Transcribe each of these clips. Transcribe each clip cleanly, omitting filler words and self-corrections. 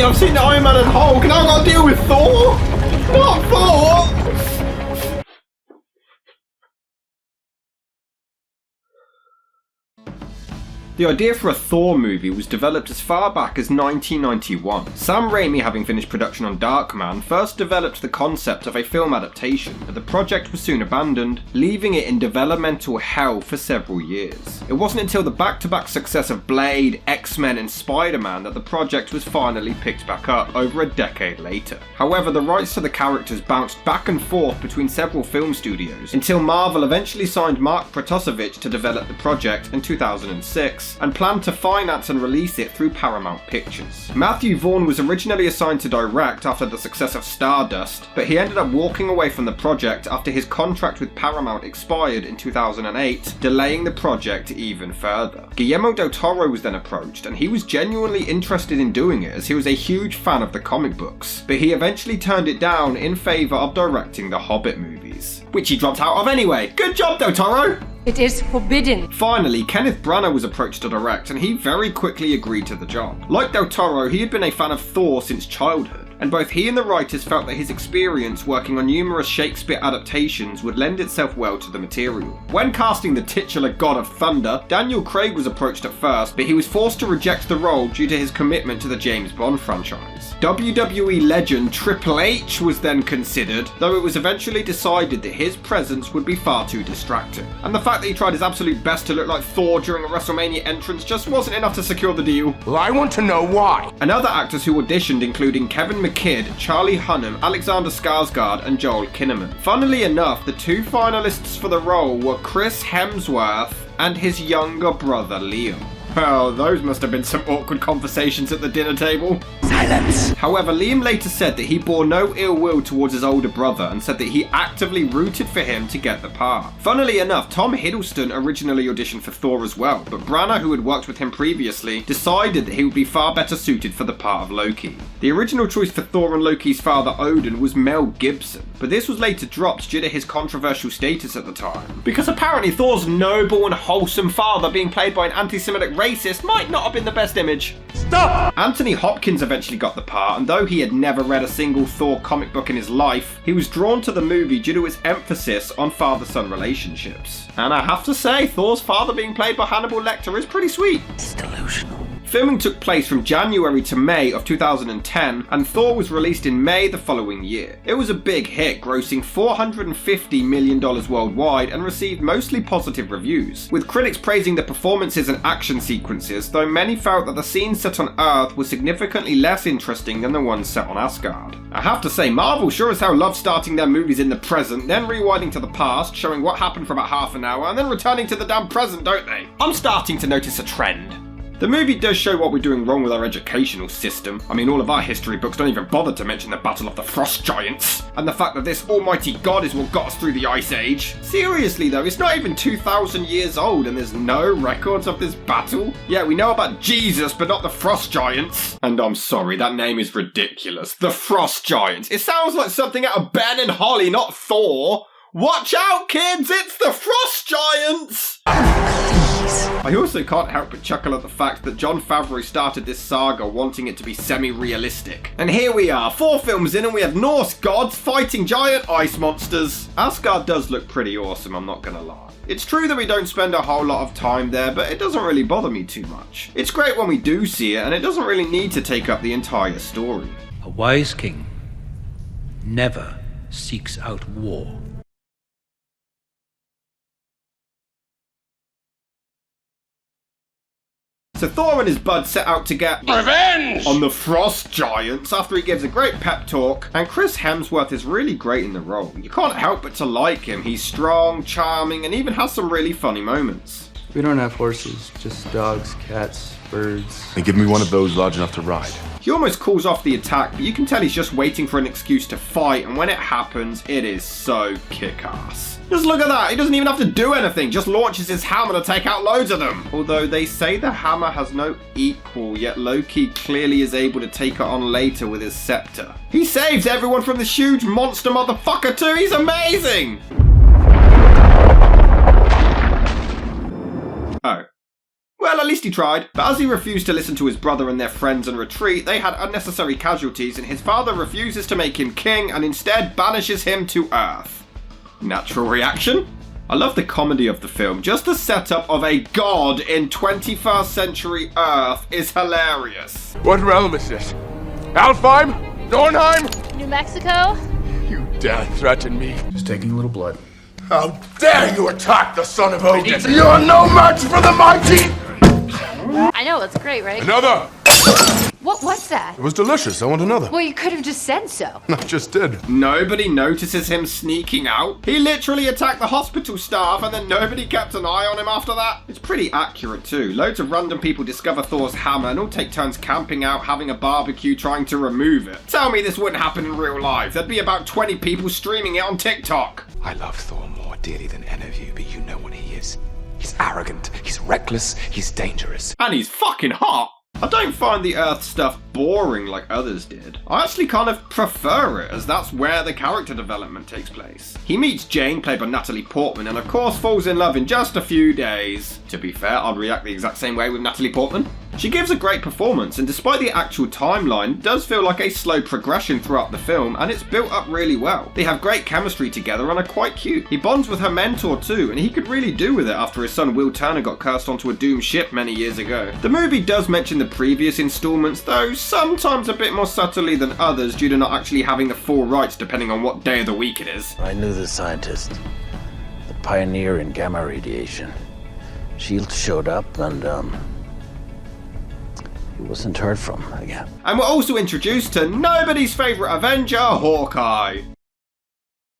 I've seen Iron Man and Hulk, and I've got to deal with Thor! Not Thor! The idea for a Thor movie was developed as far back as 1991. Sam Raimi, having finished production on Darkman, first developed the concept of a film adaptation, but the project was soon abandoned, leaving it in developmental hell for several years. It wasn't until the back-to-back success of Blade, X-Men and Spider-Man that the project was finally picked back up over a decade later. However, the rights to the characters bounced back and forth between several film studios, until Marvel eventually signed Mark Protosevich to develop the project in 2006, and planned to finance and release it through Paramount Pictures. Matthew Vaughn was originally assigned to direct after the success of Stardust, but he ended up walking away from the project after his contract with Paramount expired in 2008, delaying the project even further. Guillermo del Toro was then approached, and he was genuinely interested in doing it as he was a huge fan of the comic books, but he eventually turned it down in favour of directing the Hobbit movies, which he dropped out of anyway. Good job, del Toro! It is forbidden. Finally, Kenneth Branagh was approached to direct, and he very quickly agreed to the job. Like Del Toro, he had been a fan of Thor since childhood, and both he and the writers felt that his experience working on numerous Shakespeare adaptations would lend itself well to the material. When casting the titular God of Thunder, Daniel Craig was approached at first, but he was forced to reject the role due to his commitment to the James Bond franchise. WWE legend Triple H was then considered, though it was eventually decided that his presence would be far too distracting, and the fact that he tried his absolute best to look like Thor during a WrestleMania entrance just wasn't enough to secure the deal. Well, I want to know why. And other actors who auditioned including Kevin McKidd, Charlie Hunnam, Alexander Skarsgård and Joel Kinnaman. Funnily enough, the two finalists for the role were Chris Hemsworth and his younger brother Liam. Well, those must have been some awkward conversations at the dinner table. Silence. However, Liam later said that he bore no ill will towards his older brother and said that he actively rooted for him to get the part. Funnily enough, Tom Hiddleston originally auditioned for Thor as well, but Branagh, who had worked with him previously, decided that he would be far better suited for the part of Loki. The original choice for Thor and Loki's father Odin was Mel Gibson, but this was later dropped due to his controversial status at the time, because apparently Thor's noble and wholesome father being played by an anti-Semitic racist might not have been the best image. Stop! Anthony Hopkins eventually got the part, and though he had never read a single Thor comic book in his life, he was drawn to the movie due to its emphasis on father-son relationships. And I have to say, Thor's father being played by Hannibal Lecter is pretty sweet. It's delusional. Filming took place from January to May of 2010, and Thor was released in May the following year. It was a big hit, grossing $450 million worldwide and received mostly positive reviews, with critics praising the performances and action sequences, though many felt that the scenes set on Earth were significantly less interesting than the ones set on Asgard. I have to say, Marvel sure as hell loves starting their movies in the present, then rewinding to the past, showing what happened for about half an hour, and then returning to the damn present, don't they? I'm starting to notice a trend. The movie does show what we're doing wrong with our educational system. I mean, all of our history books don't even bother to mention the Battle of the Frost Giants, and the fact that this almighty god is what got us through the Ice Age. Seriously though, it's not even 2,000 years old and there's no records of this battle? Yeah, we know about Jesus, but not the Frost Giants. And I'm sorry, that name is ridiculous. The Frost Giants. It sounds like something out of Ben and Holly, not Thor. Watch out, kids! It's the Frost Giants! I also can't help but chuckle at the fact that Jon Favreau started this saga wanting it to be semi-realistic. And here we are, 4 films in and we have Norse gods fighting giant ice monsters. Asgard does look pretty awesome, I'm not gonna lie. It's true that we don't spend a whole lot of time there, but it doesn't really bother me too much. It's great when we do see it, and it doesn't really need to take up the entire story. A wise king never seeks out war. So Thor and his bud set out to get revenge on the Frost Giants after he gives a great pep talk, and Chris Hemsworth is really great in the role. You can't help but to like him. He's strong, charming, and even has some really funny moments. We don't have horses, just dogs, cats, birds. And give me one of those large enough to ride. He almost calls off the attack, but you can tell he's just waiting for an excuse to fight, and when it happens, it is so kick-ass. Just look at that, he doesn't even have to do anything, just launches his hammer to take out loads of them. Although they say the hammer has no equal, yet Loki clearly is able to take it on later with his scepter. He saves everyone from this huge monster motherfucker too, he's amazing! Oh. Well, at at least he tried. But as he refused to listen to his brother and their friends and retreat, they had unnecessary casualties, and his father refuses to make him king and instead banishes him to Earth. Natural reaction? I love the comedy of the film. Just the setup of a god in 21st century Earth is hilarious. What realm is this? Alfheim? Dornheim? New Mexico? You dare threaten me? Just taking a little blood. How dare you attack the son of Odin? You're no match for the mighty! I know, it's great, right? Another! What was that? It was delicious. I want another. Well, you could have just said so. I just did. Nobody notices him sneaking out. He literally attacked the hospital staff and then nobody kept an eye on him after that. It's pretty accurate too. Loads of random people discover Thor's hammer and all take turns camping out, having a barbecue, trying to remove it. Tell me this wouldn't happen in real life. There'd be about 20 people streaming it on TikTok. I love Thor more dearly than any of you, but you know what he is. He's arrogant, he's reckless, he's dangerous. And he's fucking hot. I don't find the Earth stuff boring like others did. I actually kind of prefer it, as that's where the character development takes place. He meets Jane, played by Natalie Portman, and of course falls in love in just a few days. To be fair, I'd react the exact same way with Natalie Portman. She gives a great performance, and despite the actual timeline, it does feel like a slow progression throughout the film, and it's built up really well. They have great chemistry together and are quite cute. He bonds with her mentor too, and he could really do with it after his son Will Turner got cursed onto a doomed ship many years ago. The movie does mention the previous installments, though sometimes a bit more subtly than others due to not actually having the full rights depending on what day of the week it is. I knew the scientist, the pioneer in gamma radiation. Shield showed up and, he wasn't heard from again. And we're also introduced to nobody's favourite Avenger, Hawkeye.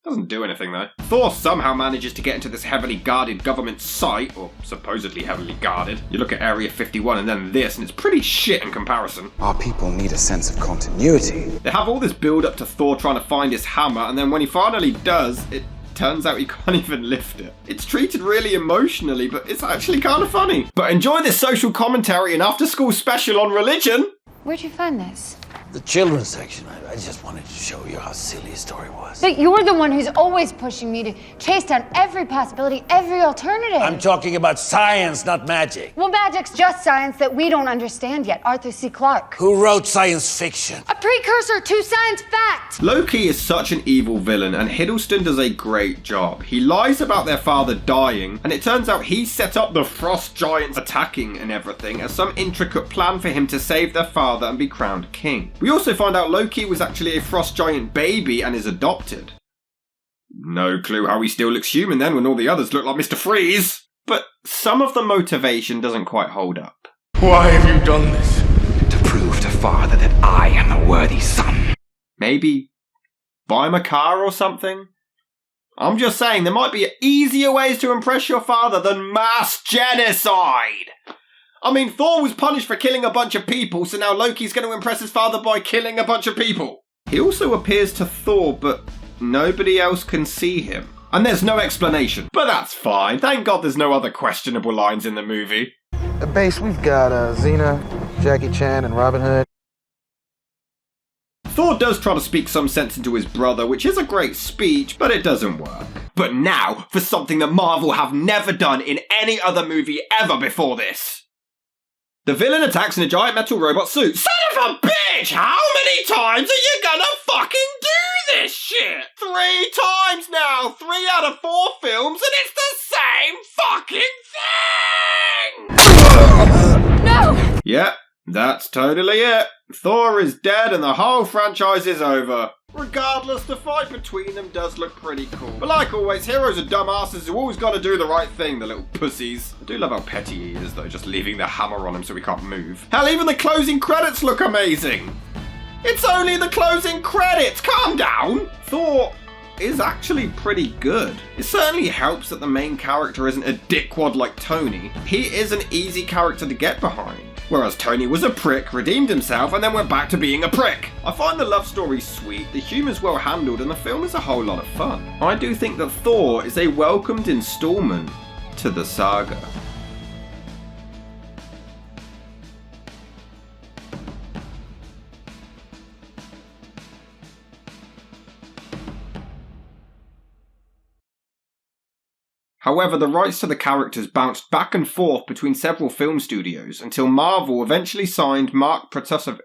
Doesn't do anything though. Thor somehow manages to get into this heavily guarded government site, or supposedly heavily guarded. You look at Area 51 and then this, and it's pretty shit in comparison. Our people need a sense of continuity. They have all this build up to Thor trying to find his hammer, and then when he finally does, it turns out he can't even lift it. It's treated really emotionally, but it's actually kind of funny. But enjoy this social commentary and after school special on religion. Where'd you find this? The children's section. I just wanted to show you how silly a story was. But you're the one who's always pushing me to chase down every possibility, every alternative. I'm talking about science, not magic. Well, magic's just science that we don't understand yet. Arthur C. Clarke. Who wrote science fiction? A precursor to science fact. Loki is such an evil villain, and Hiddleston does a great job. He lies about their father dying, and it turns out he set up the Frost Giants attacking and everything as some intricate plan for him to save their father and be crowned king. We also find out Loki was actually a Frost Giant baby and is adopted. No clue how he still looks human then when all the others look like Mr. Freeze. But some of the motivation doesn't quite hold up. Why have you done this? To prove to father that I am a worthy son. Maybe buy him a car or something? I'm just saying there might be easier ways to impress your father than mass genocide. I mean, Thor was punished for killing a bunch of people, so now Loki's going to impress his father by killing a bunch of people. He also appears to Thor, but nobody else can see him. And there's no explanation. But that's fine. Thank God there's no other questionable lines in the movie. At base, we've got Xena, Jackie Chan, and Robin Hood. Thor does try to speak some sense into his brother, which is a great speech, but it doesn't work. But now, for something that Marvel have never done in any other movie ever before this. The villain attacks in a giant metal robot suit. Son of a bitch! How many times are you gonna fucking do this shit? 3 times now! 3 out of 4 films, and it's the same fucking thing! No! Yep, that's totally it. Thor is dead and the whole franchise is over. Regardless, the fight between them does look pretty cool. But like always, heroes are dumbasses who always gotta do the right thing, the little pussies. I do love how petty he is though, just leaving the hammer on him so he can't move. Hell, even the closing credits look amazing! It's only the closing credits, calm down! Thor is actually pretty good. It certainly helps that the main character isn't a dickwad like Tony. He is an easy character to get behind. Whereas Tony was a prick, redeemed himself, and then went back to being a prick. I find the love story sweet, the humour's well handled, and the film is a whole lot of fun. I do think that Thor is a welcomed instalment to the saga. However, the rights to the characters bounced back and forth between several film studios until Marvel eventually signed Mark Protasevich.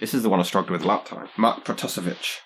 This is the one I struggled with last time. Mark Protasevich